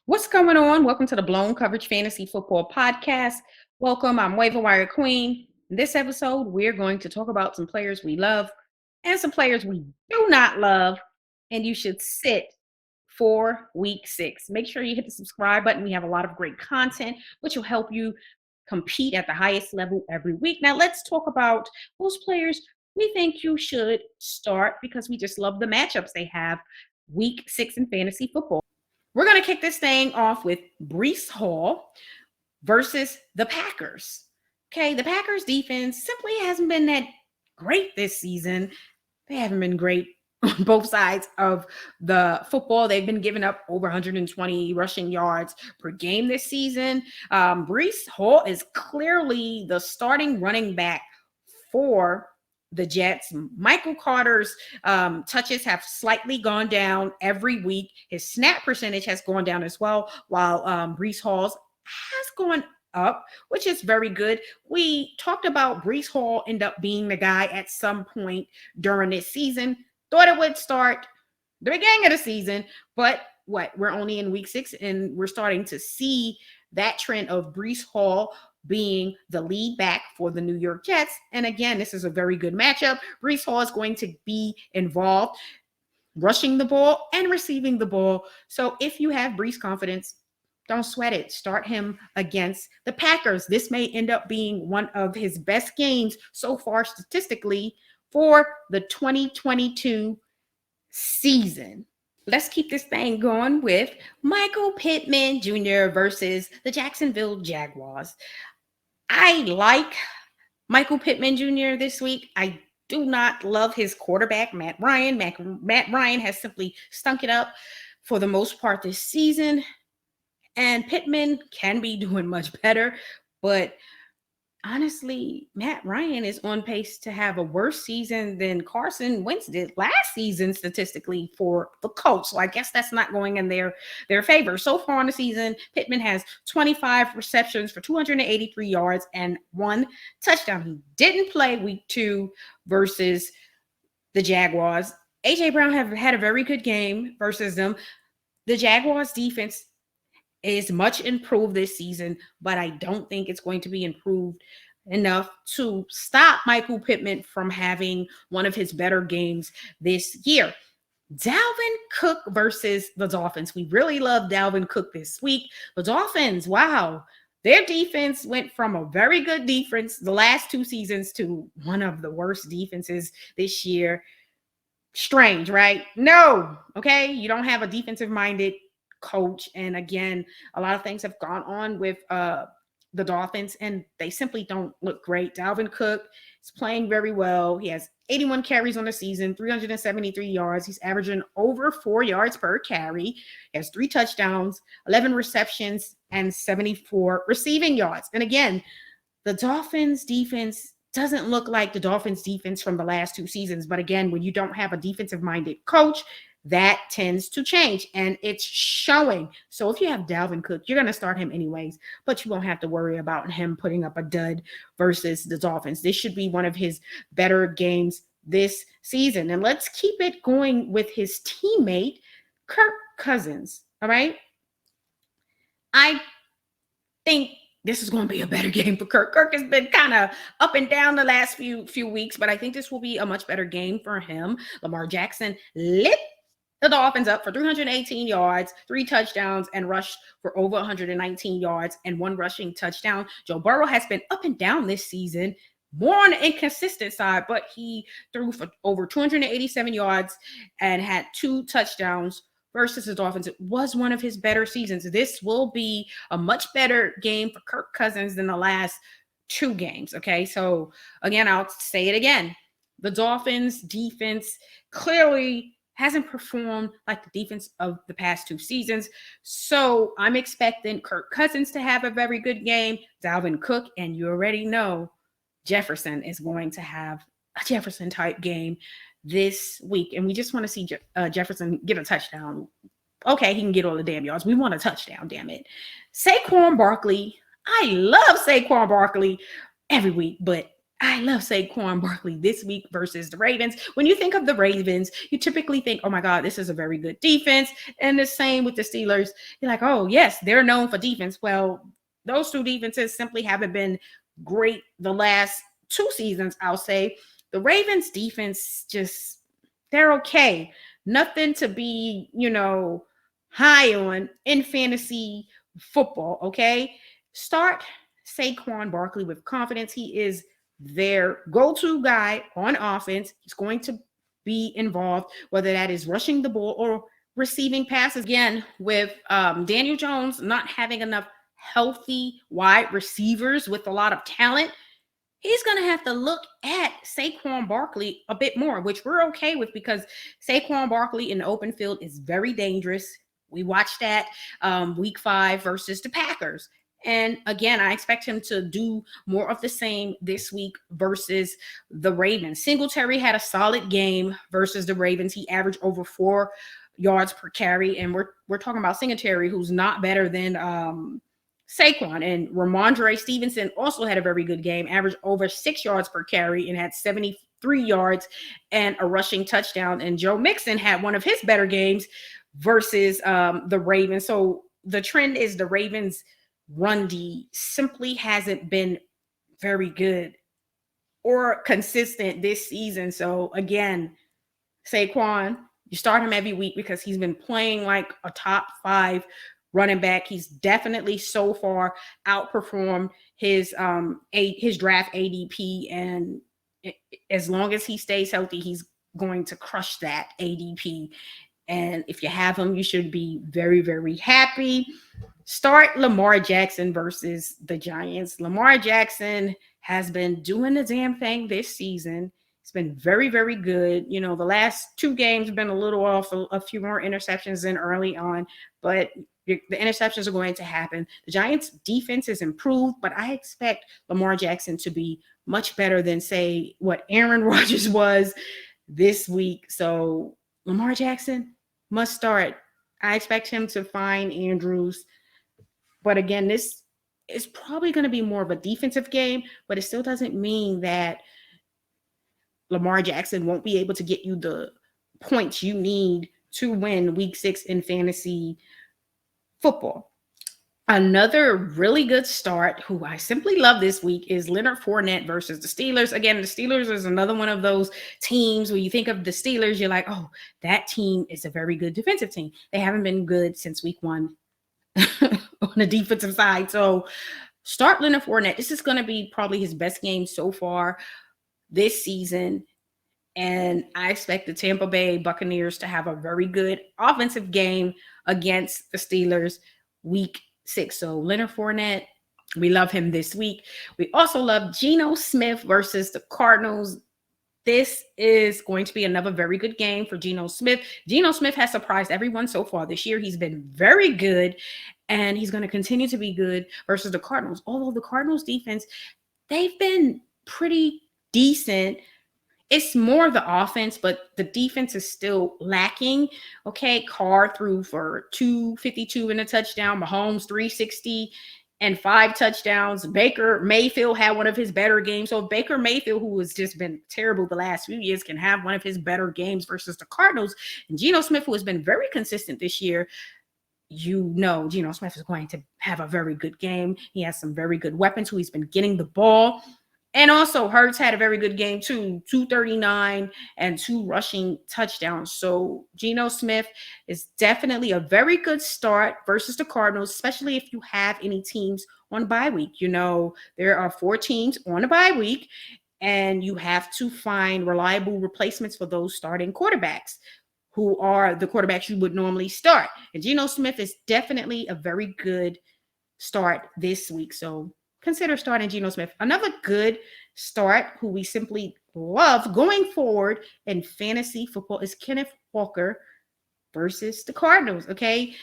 What's going on? Welcome to the Blown Coverage Fantasy Football Podcast. Welcome. I'm Waiver Wire Queen. In this episode, we're going to talk about some players we love and some players we do not love, and you should sit for week 6. Make sure you hit the subscribe button. We have a lot of great content, which will help you compete at the highest level every week. Now, let's talk about those players we think you should start because we just love the matchups they have week 6 in fantasy football. We're going to kick this thing off with Breece Hall versus the Packers. Okay, the Packers defense simply hasn't been that great this season. They haven't been great on both sides of the football. They've been giving up over 120 rushing yards per game this season. Breece Hall is clearly the starting running back for the Jets. Michael Carter's touches have slightly gone down every week. His snap percentage has gone down as well, while Breece Hall's has gone up, which is very good. We talked about Breece Hall end up being the guy at some point during this season. Thought it would start the beginning of the season, but we're only in week 6 and we're starting to see that trend of Breece Hall being the lead back for the New York Jets. And again, this is a very good matchup. Breece Hall is going to be involved rushing the ball and receiving the ball. So if you have Breece confidence, don't sweat it. Start him against the Packers. This may end up being one of his best games so far statistically for the 2022 season. Let's keep this thing going with Michael Pittman Jr. versus the Jacksonville Jaguars. I like Michael Pittman Jr. this week. I do not love his quarterback, Matt Ryan. Matt Ryan has simply stunk it up for the most part this season. And Pittman can be doing much better, but honestly, Matt Ryan is on pace to have a worse season than Carson Wentz did last season statistically for the Colts. So I guess that's not going in their favor. So far in the season, Pittman has 25 receptions for 283 yards and 1 touchdown. He didn't play week 2 versus the Jaguars. A.J. Brown have had a very good game versus them. The Jaguars defense is much improved this season, but I don't think it's going to be improved enough to stop Michael Pittman from having one of his better games this year. Dalvin Cook versus the Dolphins. We really love Dalvin Cook this week. The Dolphins, wow, their defense went from a very good defense the last 2 seasons to one of the worst defenses this year. Strange, right? No, okay? You don't have a defensive-minded coach, and again, a lot of things have gone on with the Dolphins, and they simply don't look great. Dalvin Cook is playing very well. He has 81 carries on the season, 373 yards. He's averaging over 4 yards per carry. He has 3 touchdowns, 11 receptions, and 74 receiving yards. And again, the Dolphins defense doesn't look like the Dolphins defense from the last 2 seasons. But again, when you don't have a defensive-minded coach, that tends to change, and it's showing. So if you have Dalvin Cook, you're going to start him anyways, but you won't have to worry about him putting up a dud versus the Dolphins. This should be one of his better games this season. And let's keep it going with his teammate, Kirk Cousins. All right. I think this is going to be a better game for Kirk. Kirk has been kind of up and down the last few weeks, but I think this will be a much better game for him. Lamar Jackson lit the Dolphins up for 318 yards, 3 touchdowns, and rushed for over 119 yards and 1 rushing touchdown. Joe Burrow has been up and down this season, more on the inconsistent side, but he threw for over 287 yards and had 2 touchdowns versus the Dolphins. It was one of his better seasons. This will be a much better game for Kirk Cousins than the last 2 games, okay? So, again, I'll say it again. The Dolphins' defense clearly hasn't performed like the defense of the past 2 seasons. So I'm expecting Kirk Cousins to have a very good game. Dalvin Cook, and you already know Jefferson is going to have a Jefferson-type game this week. And we just want to see Jefferson get a touchdown. Okay, he can get all the damn yards. We want a touchdown, damn it. Saquon Barkley. I love Saquon Barkley every week, but I love Saquon Barkley this week versus the Ravens. When you think of the Ravens, you typically think, oh my God, this is a very good defense. And the same with the Steelers. You're like, oh, yes, they're known for defense. Well, those two defenses simply haven't been great the last two seasons, I'll say. The Ravens defense just, they're okay. Nothing to be, high on in fantasy football, okay? Start Saquon Barkley with confidence. He is their go-to guy on offense. He's going to be involved, whether that is rushing the ball or receiving passes. Again, with Daniel Jones not having enough healthy wide receivers with a lot of talent, he's going to have to look at Saquon Barkley a bit more, which we're okay with because Saquon Barkley in the open field is very dangerous. We watched that week 5 versus the Packers. And again, I expect him to do more of the same this week versus the Ravens. Singletary had a solid game versus the Ravens. He averaged over 4 yards per carry. And we're talking about Singletary, who's not better than Saquon. And Ramondre Stevenson also had a very good game, averaged over 6 yards per carry and had 73 yards and a rushing touchdown. And Joe Mixon had one of his better games versus the Ravens. So the trend is the Ravens run D simply hasn't been very good or consistent this season. So again, Saquon, you start him every week because he's been playing like a top 5 running back. He's definitely so far outperformed his draft ADP, and as long as he stays healthy, he's going to crush that ADP. And if you have him, you should be very, very happy. Start Lamar Jackson versus the Giants. Lamar Jackson has been doing the damn thing this season. It's been very, very good. The last 2 games have been a little off, a few more interceptions than early on, but the interceptions are going to happen. The Giants' defense is improved, but I expect Lamar Jackson to be much better than, say, what Aaron Rodgers was this week. So Lamar Jackson must start. I expect him to find Andrews. But again, this is probably going to be more of a defensive game, but it still doesn't mean that Lamar Jackson won't be able to get you the points you need to win week 6 in fantasy football. Another really good start, who I simply love this week, is Leonard Fournette versus the Steelers. Again, the Steelers is another one of those teams where you think of the Steelers, you're like, oh, that team is a very good defensive team. They haven't been good since week 1 on the defensive side. So start Leonard Fournette. This is going to be probably his best game so far this season. And I expect the Tampa Bay Buccaneers to have a very good offensive game against the Steelers week 6. So Leonard Fournette, we love him this week. We also love Geno Smith versus the Cardinals. This is going to be another very good game for Geno Smith. Geno Smith has surprised everyone so far this year. He's been very good, and he's going to continue to be good versus the Cardinals. Although the Cardinals defense, they've been pretty decent. It's more of the offense, but the defense is still lacking. Okay, Carr threw for 252 and a touchdown. Mahomes 360 and 5 touchdowns. Baker Mayfield had one of his better games. So Baker Mayfield, who has just been terrible the last few years, can have one of his better games versus the Cardinals. And Geno Smith, who has been very consistent this year, Geno Smith is going to have a very good game. He has some very good weapons who he's been getting the ball. And also, Hurts had a very good game too, 239 and 2 rushing touchdowns. So Geno Smith is definitely a very good start versus the Cardinals, especially if you have any teams on bye week. There are 4 teams on a bye week, and you have to find reliable replacements for those starting quarterbacks, who are the quarterbacks you would normally start. And Geno Smith is definitely a very good start this week. So consider starting Geno Smith. Another good start, who we simply love going forward in fantasy football, is Kenneth Walker versus the Cardinals. Okay,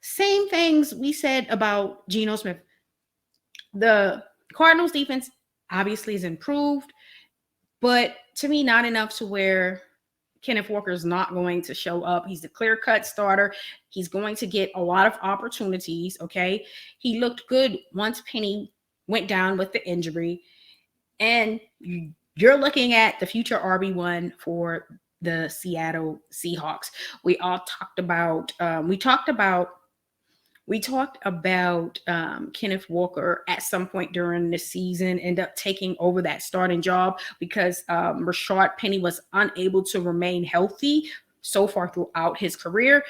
same things we said about Geno Smith. The Cardinals defense obviously is improved, but to me, not enough to where Kenneth Walker is not going to show up. He's the clear-cut starter. He's going to get a lot of opportunities. Okay, he looked good once Penny went down with the injury. And you're looking at the future RB1 for the Seattle Seahawks. We talked about Kenneth Walker at some point during the season, end up taking over that starting job because Rashad Penny was unable to remain healthy so far throughout his career.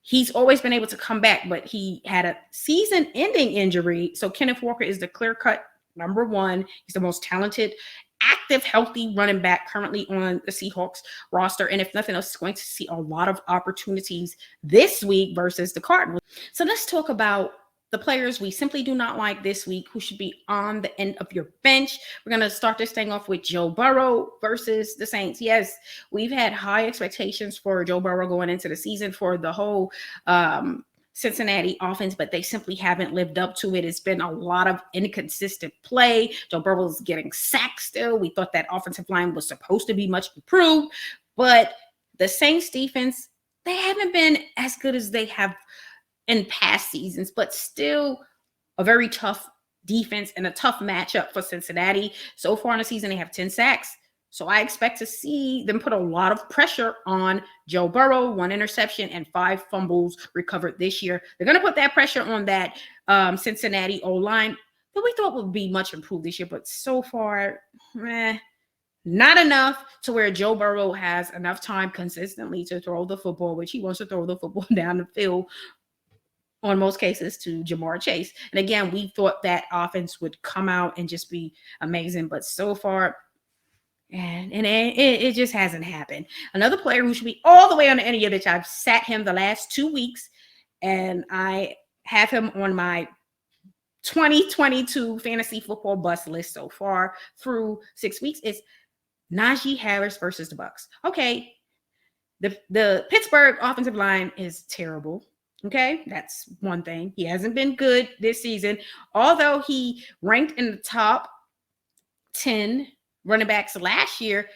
He's always been able to come back, but he had a season-ending injury. So Kenneth Walker is the clear-cut number one. He's the most talented, active, healthy running back currently on the Seahawks roster. And if nothing else, is going to see a lot of opportunities this week versus the Cardinals. So let's talk about the players we simply do not like this week who should be on the end of your bench. We're going to start this thing off with Joe Burrow versus the Saints. Yes, we've had high expectations for Joe Burrow going into the season for the whole Cincinnati offense, but they simply haven't lived up to it. It's been a lot of inconsistent play. Joe Burrow's getting sacked still. We thought that offensive line was supposed to be much improved, but the Saints defense, they haven't been as good as they have in past seasons, but still a very tough defense and a tough matchup for Cincinnati. So far in the season, they have 10 sacks. So I expect to see them put a lot of pressure on Joe Burrow, 1 interception and 5 fumbles recovered this year. They're going to put that pressure on that Cincinnati O-line that we thought would be much improved this year, but so far, not enough to where Joe Burrow has enough time consistently to throw the football, which he wants to throw the football down the field on most cases to Jamar Chase. And again, we thought that offense would come out and just be amazing, but so far, and it just hasn't happened. Another player who should be all the way on the end of your bench, I've sat him the last 2 weeks, and I have him on my 2022 fantasy football bust list so far through 6 weeks. It's Najee Harris versus the Bucs. Okay, the Pittsburgh offensive line is terrible. Okay, that's one thing. He hasn't been good this season, although he ranked in the top 10 running backs last year.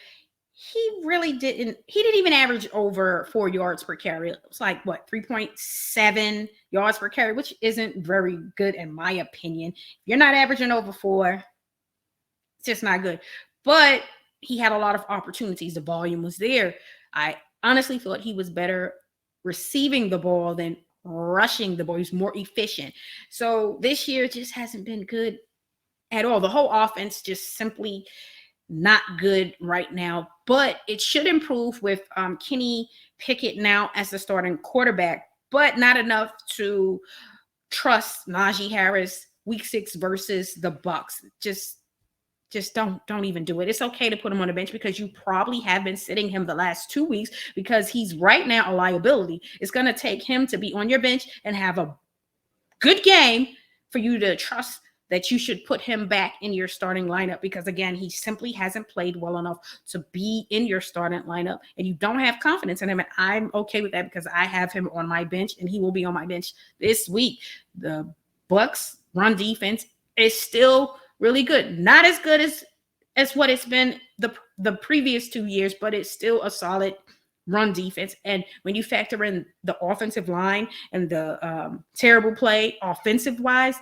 He didn't even average over 4 yards per carry. It was like 3.7 yards per carry, which isn't very good in my opinion. If you're not averaging over 4, it's just not good. But he had a lot of opportunities. The volume was there. I honestly thought he was better receiving the ball than rushing the ball. He's more efficient. So this year just hasn't been good at all. The whole offense just simply not good right now, but it should improve with Kenny Pickett now as the starting quarterback, but not enough to trust Najee Harris week 6 versus the Bucs. Just don't even do it. It's okay to put him on the bench because you probably have been sitting him the last 2 weeks because he's right now a liability. It's going to take him to be on your bench and have a good game for you to trust that you should put him back in your starting lineup because, again, he simply hasn't played well enough to be in your starting lineup, and you don't have confidence in him, and I'm okay with that because I have him on my bench, and he will be on my bench this week. The Bucs run defense is still really good. Not as good as what it's been the previous 2 years, but it's still a solid run defense. And when you factor in the offensive line and the terrible play offensive-wise,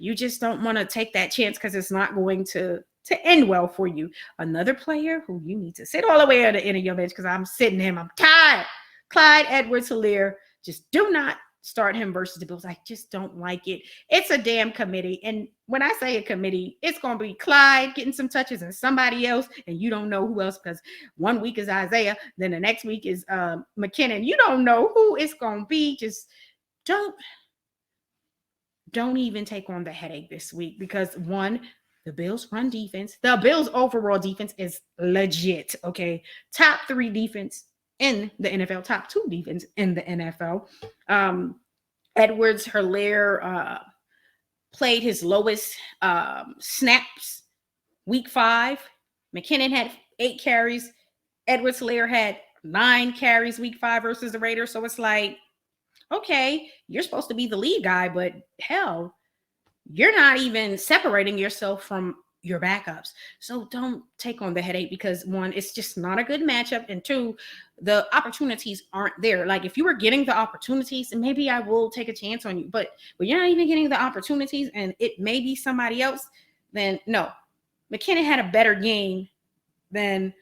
you just don't want to take that chance because it's not going to end well for you. Another player who you need to sit all the way at the end of your bench because I'm sitting him. I'm tired. Clyde Edwards-Helaire. Just do not start him versus the Bills. I just don't like it. It's a damn committee. And when I say a committee, it's going to be Clyde getting some touches and somebody else, and you don't know who else because 1 week is Isaiah, then the next week is McKinnon. You don't know who it's going to be. Just don't even take on the headache this week because, one, the Bills run defense. The Bills overall defense is legit, okay? Top 3 defense in the NFL, top 2 defense in the NFL. Edwards-Helaire played his lowest snaps week 5. McKinnon had 8 carries. Edwards-Helaire had 9 carries week 5 versus the Raiders. So it's like, okay, you're supposed to be the lead guy, but hell, you're not even separating yourself from your backups. So don't take on the headache because, 1, it's just not a good matchup, and 2, the opportunities aren't there. Like, if you were getting the opportunities, and maybe I will take a chance on you, but when you're not even getting the opportunities and it may be somebody else, then no, McKinnon had a better game than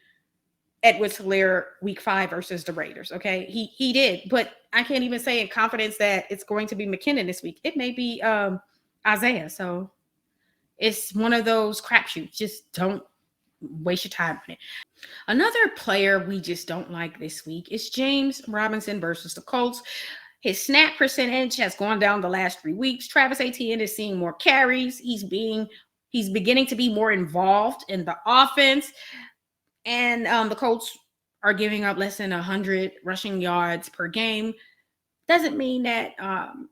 Edwards-Helaire week 5 versus the Raiders. Okay, he did, but I can't even say in confidence that it's going to be McKinnon this week. It may be Isaiah. So it's one of those crapshoots. Just don't waste your time on it. Another player we just don't like this week is James Robinson versus the Colts. His snap percentage has gone down the last 3 weeks. Travis Etienne is seeing more carries. He's beginning to be more involved in the offense. And the Colts are giving up less than 100 rushing yards per game. Doesn't mean that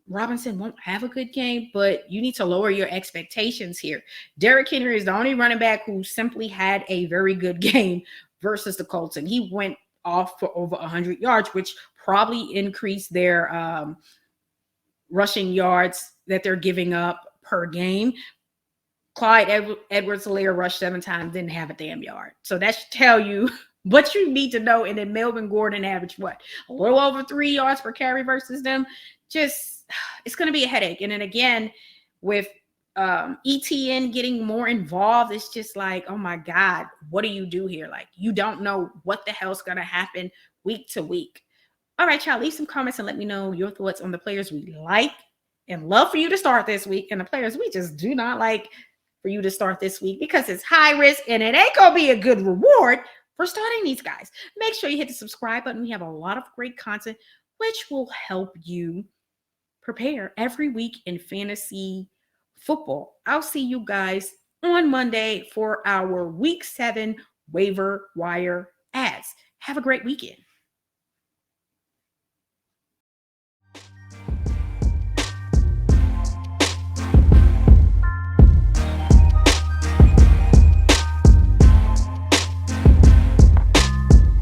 Robinson won't have a good game, but you need to lower your expectations here. Derrick Henry is the only running back who simply had a very good game versus the Colts, and he went off for over 100 yards, which probably increased their rushing yards that they're giving up per game. Clyde Edwards-Helaire rushed 7 times, didn't have a damn yard. So that should tell you what you need to know. And then Melvin Gordon averaged what? A little over 3 yards per carry versus them. Just, it's going to be a headache. And then again, with ETN getting more involved, it's just like, oh my God, what do you do here? Like, you don't know what the hell's going to happen week to week. All right, y'all, leave some comments and let me know your thoughts on the players we like and love for you to start this week, and the players we just do not like for you to start this week, because it's high risk and it ain't going to be a good reward for starting these guys. Make sure you hit the subscribe button. We have a lot of great content, which will help you prepare every week in fantasy football. I'll see you guys on Monday for our week 7 waiver wire ads. Have a great weekend.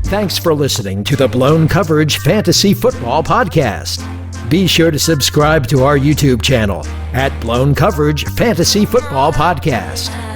Thanks for listening to the Blown Coverage Fantasy Football Podcast. Be sure to subscribe to our YouTube channel at Blown Coverage Fantasy Football Podcast.